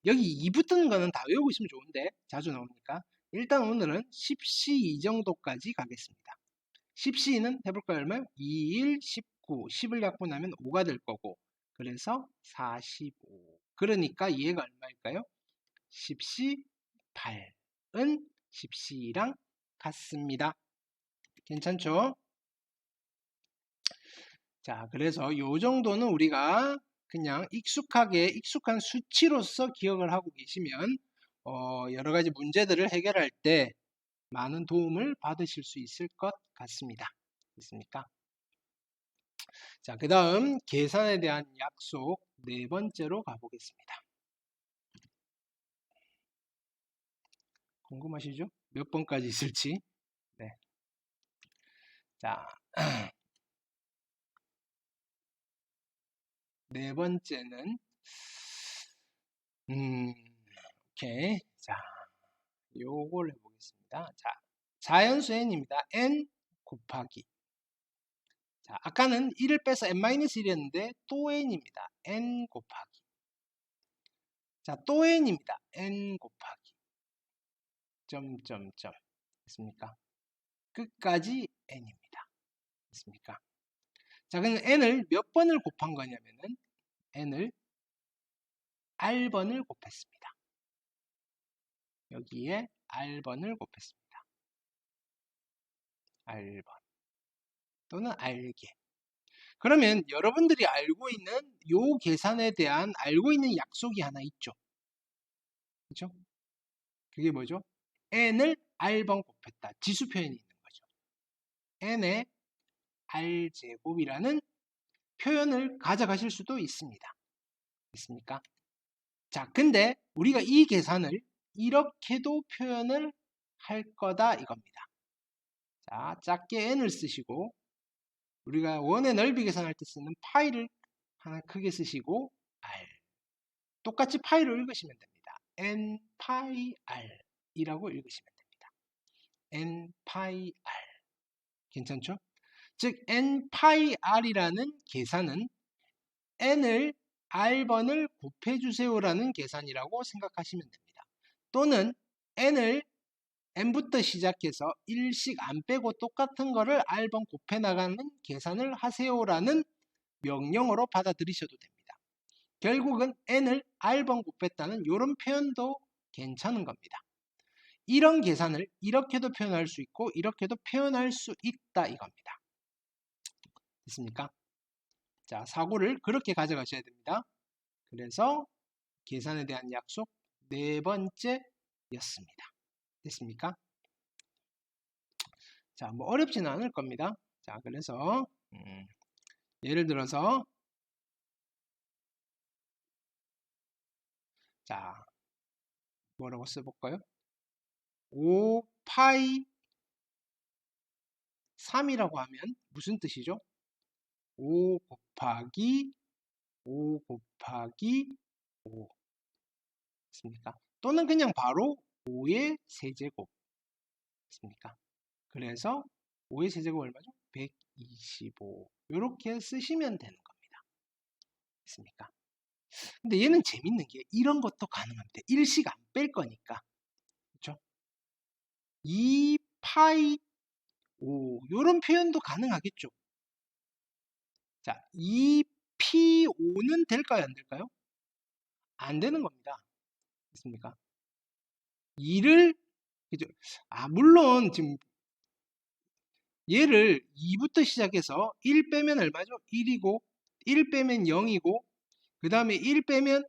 여기 2 붙는 거는 다 외우고 있으면 좋은데 자주 나오니까 일단 오늘은 10C 이 정도까지 가겠습니다. 10C는 해볼까요? 얼마요? 2, 1, 19, 10을 약분하면 5가 될 거고 그래서 45. 그러니까 얘가 얼마일까요? 10C 8은 10C랑 같습니다. 괜찮죠? 자, 그래서 요 정도는 우리가 그냥 익숙한 수치로서 기억을 하고 계시면 여러 가지 문제들을 해결할 때 많은 도움을 받으실 수 있을 것 같습니다. 됐습니까? 자, 그 다음 계산에 대한 약속 네 번째로 가보겠습니다. 궁금하시죠? 몇 번까지 있을지. 네. 자, 네 번째는 오케이. 자, 요걸 해보겠습니다. 자, 자연수 n입니다. n 곱하기. 자, 아까는 1을 빼서 n-1이었는데 또 n입니다. n 곱하기. 자, 또 n입니다. n 곱하기. 점점점. 됐습니까? 끝까지 n입니다. 됐습니까? 자, 그럼 n을 몇 번을 곱한 거냐면은 n을 r번을 곱했습니다. 여기에 r번을 곱했습니다. r번 또는 r개. 그러면 여러분들이 알고 있는 요 계산에 대한 알고 있는 약속이 하나 있죠. 그렇죠? 그게 뭐죠? n을 r번 곱했다. 지수 표현이 있는 거죠. n의 r제곱이라는 표현을 가져가실 수도 있습니다. 됐습니까? 자, 근데 우리가 이 계산을 이렇게도 표현을 할 거다 이겁니다. 자, 작게 n을 쓰시고 우리가 원의 넓이 계산할 때 쓰는 파이를 하나 크게 쓰시고 r 똑같이 파이를 읽으시면 됩니다. n 파이 r 이라고 읽으시면 됩니다. n 파이 r 괜찮죠? 즉 n 파이 r이라는 계산은 n을 r번을 곱해주세요라는 계산이라고 생각하시면 됩니다. 또는 n을 n부터 시작해서 1씩 안 빼고 똑같은 거를 r번 곱해 나가는 계산을 하세요라는 명령어로 받아들이셔도 됩니다. 결국은 n을 r번 곱했다는 이런 표현도 괜찮은 겁니다. 이런 계산을 이렇게도 표현할 수 있고 이렇게도 표현할 수 있다 이겁니다. 됐습니까? 자, 사고를 그렇게 가져가셔야 됩니다. 그래서 계산에 대한 약속 네 번째였습니다. 됐습니까? 자, 뭐 어렵지는 않을 겁니다. 자, 그래서 예를 들어서 자, 뭐라고 써볼까요? 5파이 3이라고 하면 무슨 뜻이죠? 5 곱하기 5 곱하기 5 됐습니까? 또는 그냥 바로 5의 세제곱 됐습니까? 그래서 5의 세제곱 얼마죠? 125. 이렇게 쓰시면 되는 겁니다. 됐습니까? 근데 얘는 재밌는 게 이런 것도 가능합니다. 일식 안 뺄 거니까. 그렇죠? 2파이 5 이런 표현도 가능하겠죠. 자, 2p5는 될까요? 안 될까요? 안 되는 겁니다. 됐습니까? 2를 그죠? 물론 지금 얘를 2부터 시작해서 1 빼면 얼마죠? 1이고 1 빼면 0이고 그 다음에 1 빼면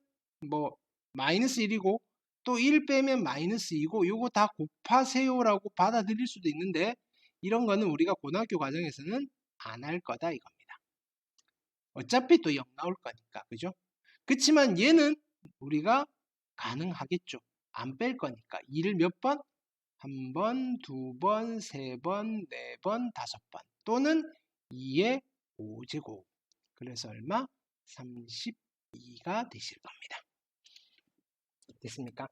뭐 마이너스 1이고 또 1 빼면 마이너스 2고 요거 다 곱하세요라고 받아들일 수도 있는데 이런 거는 우리가 고등학교 과정에서는 안 할 거다 이겁니다. 어차피 또 0 나올 거니까 그죠? 그렇지만 얘는 우리가 가능하겠죠. 안 뺄 거니까 2를 몇 번? 한 번, 두 번, 세 번, 네 번, 다섯 번 또는 2의 5제곱 그래서 얼마? 32가 되실 겁니다. 됐습니까?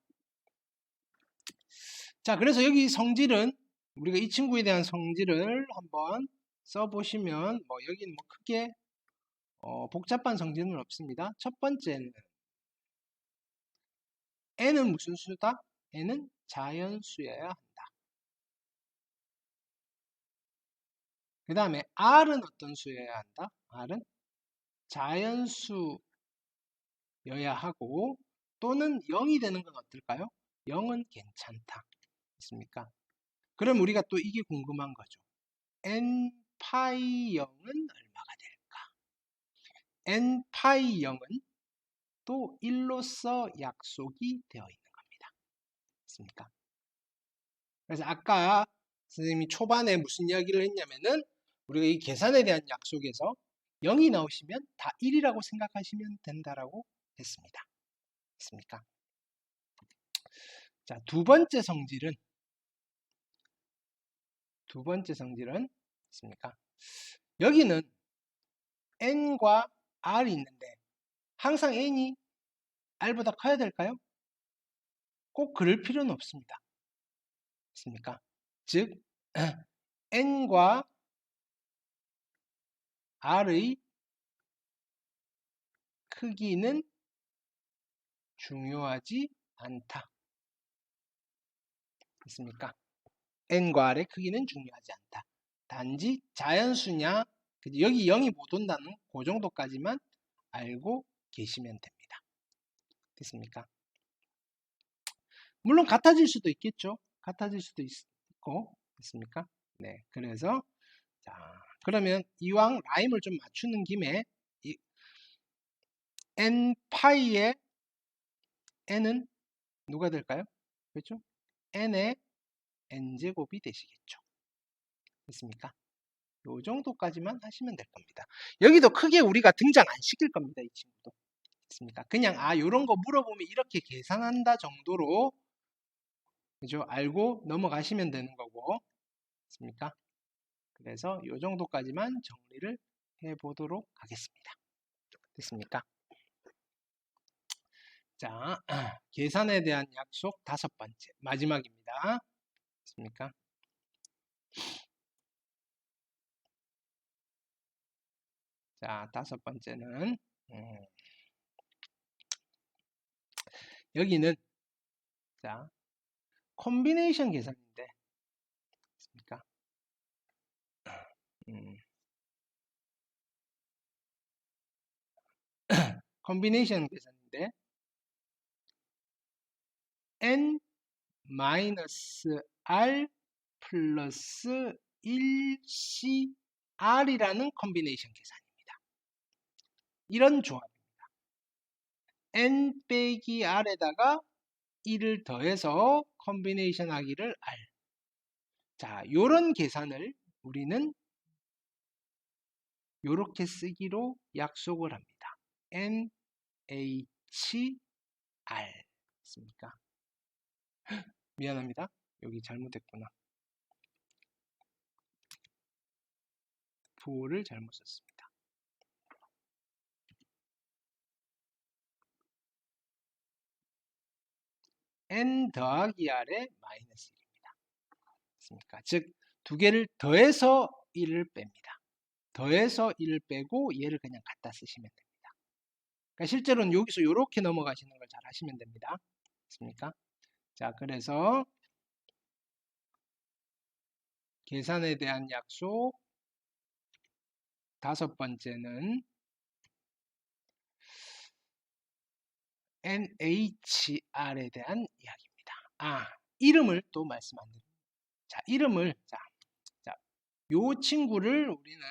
자, 그래서 여기 성질은 우리가 이 친구에 대한 성질을 한번 써보시면 뭐 여기는 뭐 크게 복잡한 성질은 없습니다. 첫 번째는 n은 무슨 수다? n은 자연수여야 한다. 그 다음에 r은 어떤 수여야 한다? r은 자연수여야 하고 또는 0이 되는 건 어떨까요? 0은 괜찮다. 있습니까? 그럼 우리가 또 이게 궁금한 거죠. n 파이 0은 얼마가 될까? n 파이 0은 또 1로서 약속이 되어 있는 겁니다. 있습니까? 그래서 아까 선생님이 초반에 무슨 이야기를 했냐면은 우리가 이 계산에 대한 약속에서 0이 나오시면 다 1이라고 생각하시면 된다라고 했습니다. 됐습니까? 자, 두 번째 성질은 있습니까? 여기는 n과 r이 있는데 항상 n이 r보다 커야 될까요? 꼭 그럴 필요는 없습니다. 있습니까? 즉 n과 r의 크기는 중요하지 않다. 있습니까? n과 r의 크기는 중요하지 않다. 단지 자연수냐 여기 0이 못 온다는 그 정도까지만 알고 계시면 됩니다. 됐습니까? 물론 같아질 수도 있겠죠. 같아질 수도 있고 됐습니까? 네, 그래서 자 그러면 이왕 라임을 좀 맞추는 김에 이 n 파이의 n은 누가 될까요? 그렇죠? n의 n제곱이 되시겠죠. 됐습니까? 요 정도까지만 하시면 될 겁니다. 여기도 크게 우리가 등장 안 시킬 겁니다. 이 친구도. 됐습니까? 그냥 요런 거 물어보면 이렇게 계산한다 정도로 그죠? 알고 넘어가시면 되는 거고. 됐습니까? 그래서 요 정도까지만 정리를 해 보도록 하겠습니다. 됐습니까? 자, 계산에 대한 약속 5번째 마지막입니다. 됐습니까? 자, 5번째는 여기는 자 콤비네이션 계산인데 됐습니까? 콤비네이션 계산인데 n r 플러스 1c r이라는 콤비네이션 계산입니다. 이런 조합입니다. n 빼기 r에다가 1을 더해서 콤비네이션 하기를 r. 자, 요런 계산을 우리는 요렇게 쓰기로 약속을 합니다. n h r 있습니까? 미안합니다. 여기 잘못했구나. 부호를 잘못 썼습니다. n 더하기 r의 마이너스 1입니다. 있습니까? 즉 두 개를 더해서 1을 뺍니다. 더해서 1을 빼고 얘를 그냥 갖다 쓰시면 됩니다. 그러니까 실제로는 여기서 이렇게 넘어가시는 걸 잘 하시면 됩니다. 됐습니까? 자, 그래서 계산에 대한 약속 다섯 번째는 NHR에 대한 이야기입니다. 이름을 또 말씀 안 드립니다. 자, 이름을 요 친구를 우리는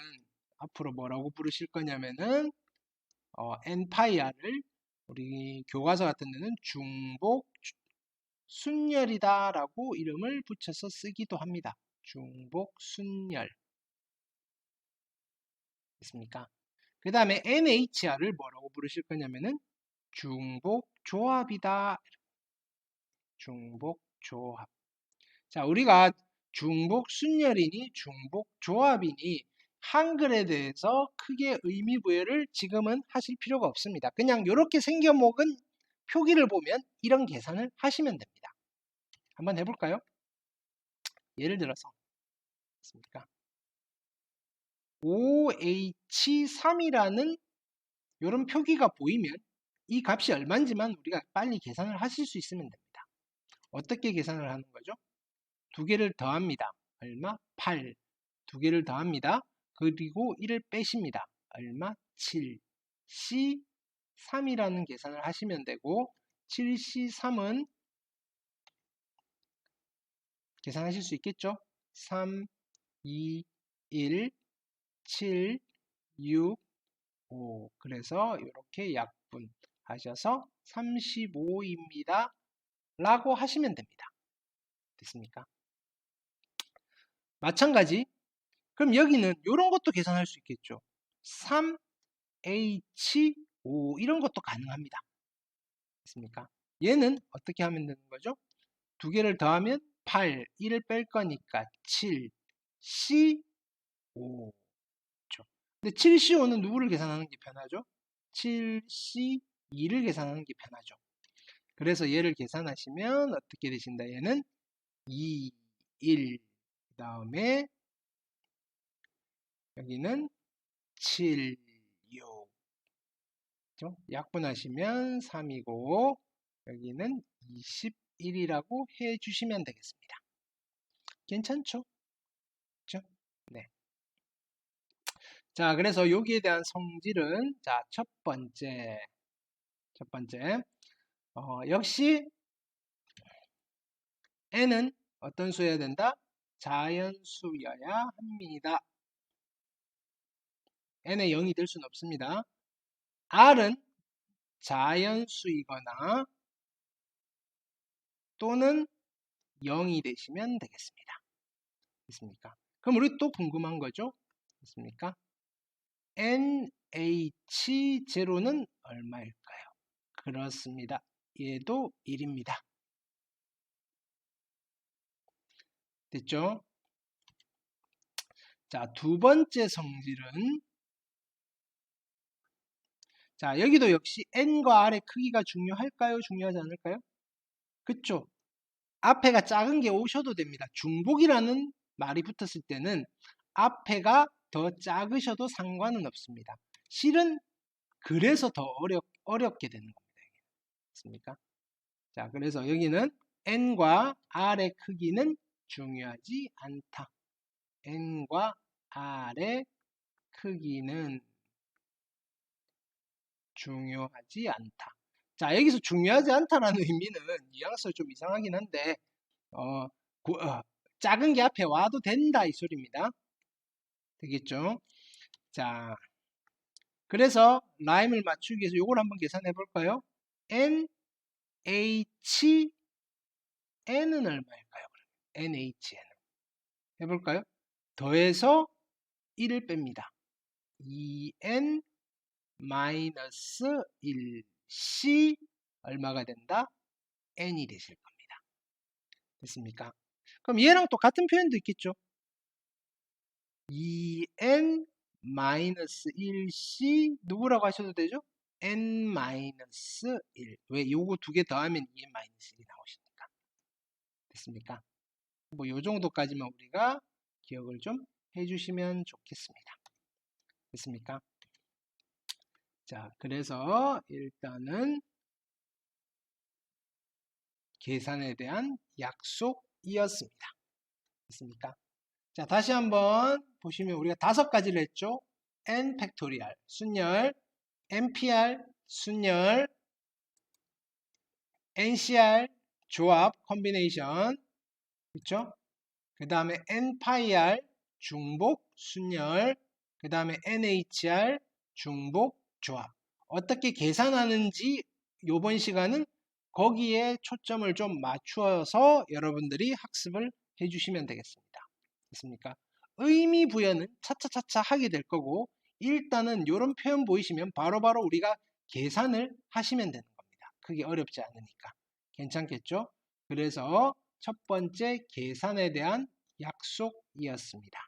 앞으로 뭐라고 부르실 거냐면은 엔파이아를 우리 교과서 같은 데는 중복 순열이다라고 이름을 붙여서 쓰기도 합니다. 중복 순열. 됐습니까? 그 다음에 NHR을 뭐라고 부르실 거냐면은 중복 조합이다. 중복 조합. 자, 우리가 중복 순열이니 중복 조합이니 한글에 대해서 크게 의미 부여를 지금은 하실 필요가 없습니다. 그냥 이렇게 생겨먹은 표기를 보면 이런 계산을 하시면 됩니다. 한번 해볼까요? 예를 들어서 있습니까? OH3이라는 이런 표기가 보이면 이 값이 얼마인지만 우리가 빨리 계산을 하실 수 있으면 됩니다. 어떻게 계산을 하는 거죠? 두 개를 더합니다. 얼마? 8. 두 개를 더합니다. 그리고 1을 빼십니다. 얼마? 7. C3이라는 계산을 하시면 되고 7C3은 계산하실 수 있겠죠? 3, 2, 1, 7, 6, 5. 그래서 이렇게 약분하셔서 35입니다. 라고 하시면 됩니다. 됐습니까? 마찬가지. 그럼 여기는 이런 것도 계산할 수 있겠죠. 3H5 이런 것도 가능합니다. 됐습니까? 얘는 어떻게 하면 되는 거죠? 두 개를 더하면 8, 1을 뺄 거니까 7, C5. 근데 7C5는 누구를 계산하는 게 편하죠? 7C2를 계산하는 게 편하죠. 그래서 얘를 계산하시면 어떻게 되신다? 얘는 2, 1, 그 다음에 여기는 7, 6. 약분하시면 3이고 여기는 21이라고 해주시면 되겠습니다. 괜찮죠? 그렇죠? 네. 자, 그래서 여기에 대한 성질은 첫 번째 역시 n은 어떤 수여야 된다? 자연수여야 합니다. n의 0이 될 수는 없습니다. r은 자연수이거나 또는 0이 되시면 되겠습니다. 됐습니까? 그럼 우리 또 궁금한 거죠? 됐습니까? NH0는 얼마일까요? 그렇습니다. 얘도 1입니다. 됐죠? 자, 두 번째 성질은 자, 여기도 역시 n과 r의 크기가 중요할까요? 중요하지 않을까요? 그쵸? 앞에가 작은 게 오셔도 됩니다. 중복이라는 말이 붙었을 때는 앞에가 더 작으셔도 상관은 없습니다. 실은 그래서 더 어렵게 되는 겁니다. 맞습니까? 자, 그래서 여기는 n과 r의 크기는 중요하지 않다. n과 r의 크기는 중요하지 않다. 자, 여기서 중요하지 않다라는 의미는 뉘앙스가 좀 이상하긴 한데 작은 게 앞에 와도 된다 이 소리입니다. 되겠죠? 자, 그래서 라임을 맞추기 위해서 이걸 한번 계산해 볼까요? n, h, n은 얼마일까요? nhn 해볼까요? 더해서 1을 뺍니다. 2n 마이너스 1c 얼마가 된다? n이 되실 겁니다. 됐습니까? 그럼 얘랑 또 같은 표현도 있겠죠? 2n 마이너스 1c 누구라고 하셔도 되죠? n 마이너스 1. 왜? 요거 두 개 더하면 2n 마이너스 1이 나오시니까. 됐습니까? 뭐 요 정도까지만 우리가 기억을 좀 해주시면 좋겠습니다. 됐습니까? 자, 그래서 일단은 계산에 대한 약속이었습니다. 됐습니까? 자, 다시 한번 보시면 우리가 5가지를 했죠. n 팩토리얼, 순열, npr, 순열, ncr, 조합, 컨비네이션, 그렇죠? 그 다음에 npr, 중복, 순열, 그 다음에 nhr, 중복, 조합. 어떻게 계산하는지 이번 시간은 거기에 초점을 좀 맞추어서 여러분들이 학습을 해주시면 되겠습니다. 됐습니까? 의미 부여는 차차차차 하게 될 거고 일단은 이런 표현 보이시면 바로바로 우리가 계산을 하시면 되는 겁니다. 그게 어렵지 않으니까. 괜찮겠죠? 그래서 첫 번째 계산에 대한 약속이었습니다.